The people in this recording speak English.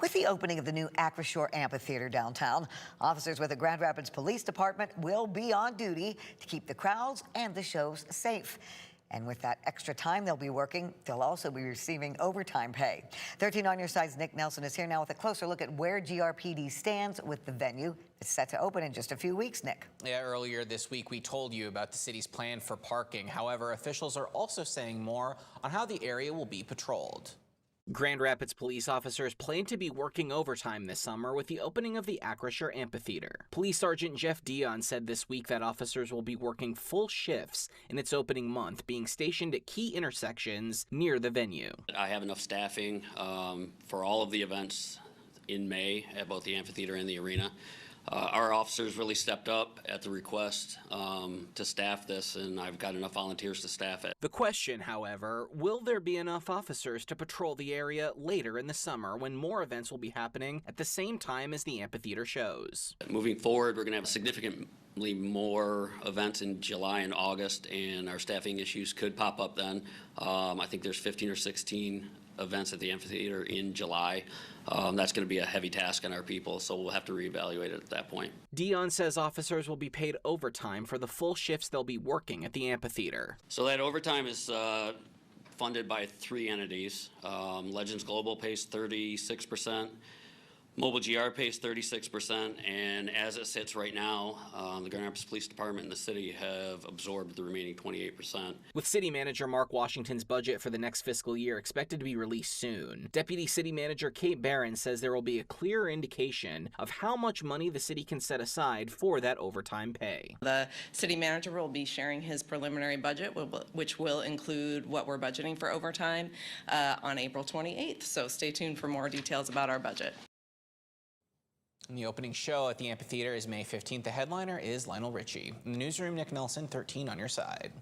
With the opening of the new Acrisure Amphitheater downtown, officers with the Grand Rapids Police Department will be on duty to keep the crowds and the shows safe. And with that extra time they'll be working, they'll also be receiving overtime pay. 13 on your side's Nick Nelson is here now with a closer look at where GRPD stands with the venue. It's set to open in just a few weeks, Nick. Yeah, earlier this week we told you about the city's plan for parking. However, officials are also saying more on how the area will be patrolled. Grand Rapids police officers plan to be working overtime this summer with the opening of the Acrisure Amphitheater. Police Sergeant Jeff Dion said this week that officers will be working full shifts in its opening month, being stationed at key intersections near the venue. I have enough staffing for all of the events in May at both the amphitheater and the arena. Our officers really stepped up at the request to staff this, and I've got enough volunteers to staff it. The question, however, will there be enough officers to patrol the area later in the summer when more events will be happening at the same time as the amphitheater shows? Moving forward, we're going to have significantly more events in July and August, and our staffing issues could pop up then. I think there's 15 or 16 events at the amphitheater in July. That's going to be a heavy task on our people, so we'll have to reevaluate it at that point. Dion says officers will be paid overtime for the full shifts they'll be working at the amphitheater. So that overtime is funded by 3 entities. Legends Global pays 36%. Mobile GR pays 36%, and as it sits right now, the Grand Rapids Police Department and the city have absorbed the remaining 28%. With City Manager Mark Washington's budget for the next fiscal year expected to be released soon, Deputy City Manager Kate Barron says there will be a clearer indication of how much money the city can set aside for that overtime pay. The City Manager will be sharing his preliminary budget, which will include what we're budgeting for overtime on April 28th, so stay tuned for more details about our budget. And the opening show at the amphitheater is May 15th. The headliner is Lionel Richie. In the newsroom, Nick Nelson, 13 on your side.